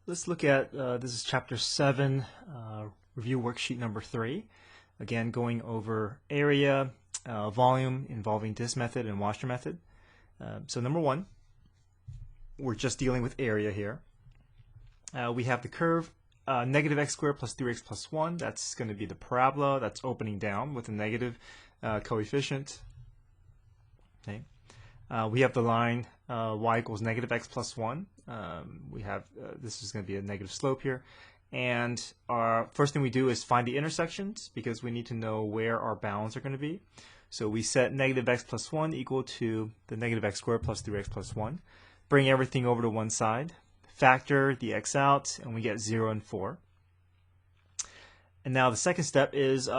Let's look at, this is chapter 7, review worksheet number 3. Again, going over area, volume involving this method and washer method. So number 1, we're just dealing with area here. We have the curve negative x squared plus 3x plus 1. That's going to be the parabola that's opening down with a negative coefficient. Okay. We have the line y equals negative x plus 1. We have this is going to be a negative slope here, and our first thing we do is find the intersections because we need to know where our bounds are going to be. So we set negative x plus 1 equal to the negative x squared plus 3x plus 1. Bring everything over to one side, factor the x out, and we get 0 and 4. And now the second step is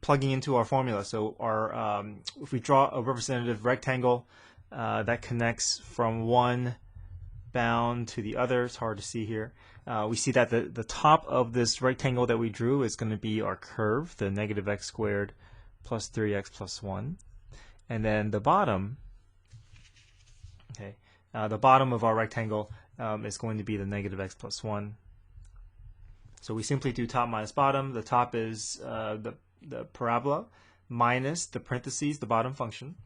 plugging into our formula. So our if we draw a representative rectangle that connects from one bound to the other, it's hard to see here. We see that the top of this rectangle that we drew is going to be our curve, the negative x squared plus 3x plus 1. And then the bottom, okay, the bottom of our rectangle is going to be the negative x plus 1. So we simply do top minus bottom. The top is the parabola minus the parentheses, the bottom function.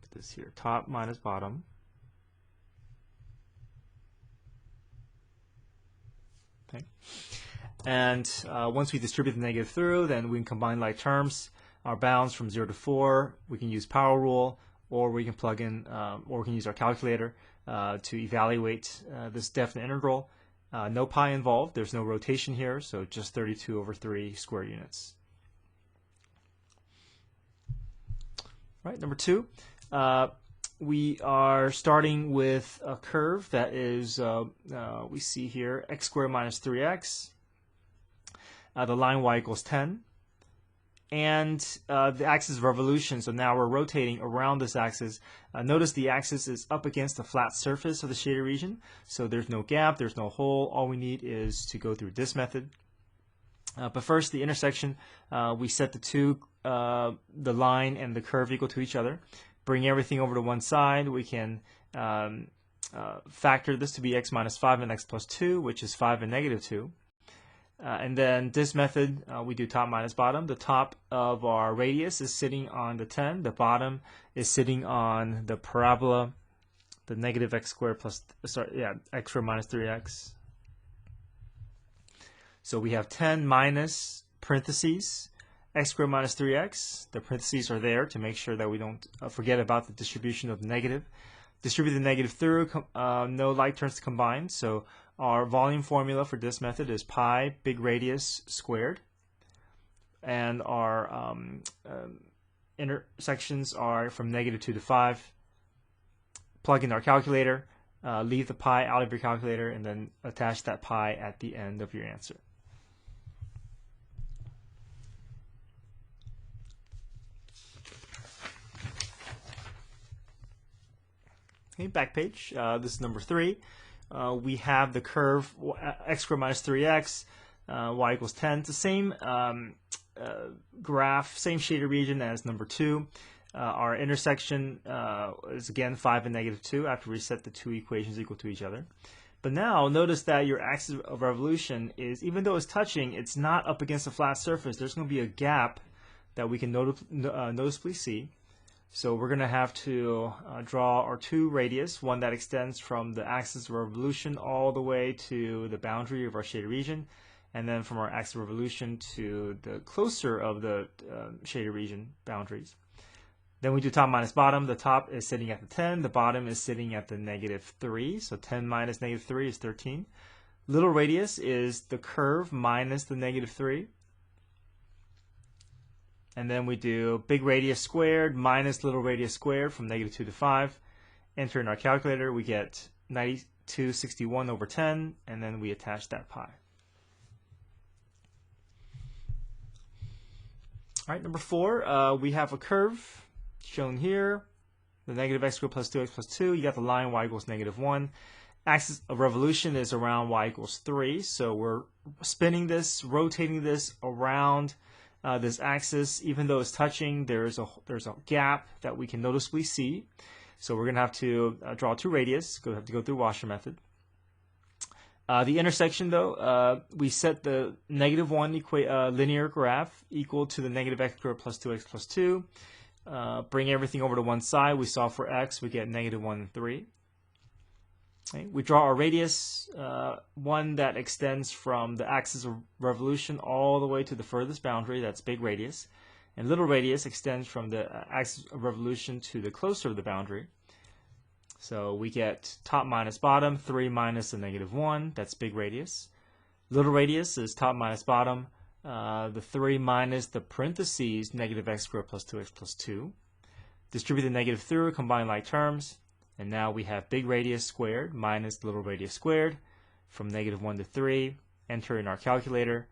Put this here, top minus bottom. Okay. And once we distribute the negative through, then we can combine like terms. Our bounds from 0 to 4, we can use power rule, or we can plug in, or we can use our calculator to evaluate this definite integral. No pi involved, there's no rotation here, so just 32 over 3 square units. Right, number 2, we are starting with a curve that is, we see here, x squared minus 3x. The line y equals 10. And the axis of revolution, so now we're rotating around this axis. Notice the axis is up against the flat surface of the shaded region, so there's no gap, there's no hole. All we need is to go through this method. But first, the intersection, we set the line and the curve equal to each other. Bring everything over to one side. We can factor this to be x minus 5 and x plus 2, which is 5 and negative 2. And then this method, we do top minus bottom. The top of our radius is sitting on the 10. The bottom is sitting on the parabola, the negative x squared plus, x squared minus 3x. So we have 10 minus parentheses, x squared minus 3x. The parentheses are there to make sure that we don't forget about the distribution of the negative. Distribute the negative through, no like terms to combine. So our volume formula for this method is pi big radius squared. And our intersections are from negative 2 to 5. Plug in our calculator, leave the pi out of your calculator, and then attach that pi at the end of your answer. Okay, back page. This is number 3. We have the curve x squared minus 3x, y equals 10. It's the same graph, same shaded region as number 2. Our intersection is again 5 and negative 2 after we set the two equations equal to each other. But now notice that your axis of revolution is, even though it's touching, it's not up against a flat surface. There's going to be a gap that we can noticeably see. So we're going to have to draw our two radius, one that extends from the axis of revolution all the way to the boundary of our shaded region, and then from our axis of revolution to the closer of the shaded region boundaries. Then we do top minus bottom. The top is sitting at the 10, the bottom is sitting at the negative 3, so 10 minus negative 3 is 13. Little radius is the curve minus the negative 3. And then we do big radius squared minus little radius squared from negative 2 to 5. Enter in our calculator, we get 9261 over 10, and then we attach that pi. All right, number 4, we have a curve shown here. The negative x squared plus 2x plus 2. You got the line y equals negative 1. Axis of revolution is around y equals 3. So we're spinning this, rotating this around this axis, even though it's touching, there's a gap that we can noticeably see. So we're going to have to draw two radius. Have to go through washer method. The intersection, though, we set the -1 linear graph equal to the negative x squared plus 2x plus 2. Bring everything over to one side. We solve for x. We get -1 and 3. Okay. We draw our radius, one that extends from the axis of revolution all the way to the furthest boundary. That's big radius. And little radius extends from the axis of revolution to the closer of the boundary. So we get top minus bottom, 3 minus the -1. That's big radius. Little radius is top minus bottom, the 3 minus the parentheses, negative x squared plus 2x plus 2. Distribute the negative through, combine like terms, and now we have big radius squared minus little radius squared from -1 to 3. Enter in our calculator,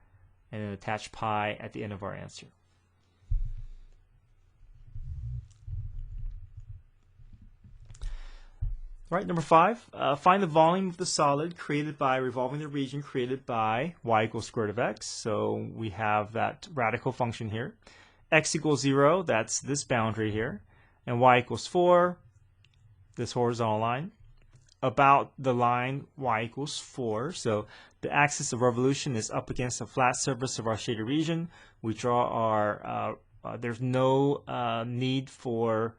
and then attach pi at the end of our answer. All right, number 5, find the volume of the solid created by revolving the region created by y equals square root of x. So we have that radical function here. X equals 0, that's this boundary here. And y equals 4, this horizontal line. About the line y equals 4. So the axis of revolution is up against the flat surface of our shaded region. We draw our, there's no need for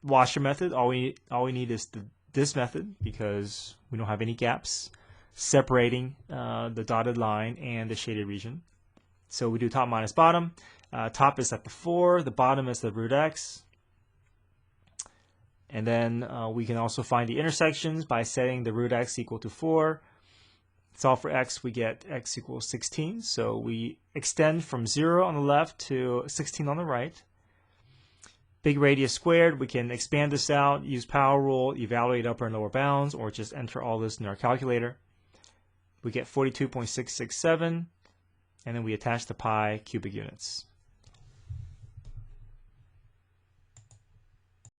washer method. All we need is this method because we don't have any gaps separating the dotted line and the shaded region. So we do top minus bottom. Top is at the 4, the bottom is the root x. And then we can also find the intersections by setting the root x equal to 4. Solve for x, we get x equals 16. So we extend from 0 on the left to 16 on the right. Big radius squared, we can expand this out, use power rule, evaluate upper and lower bounds, or just enter all this in our calculator. We get 42.667, and then we attach the pi cubic units.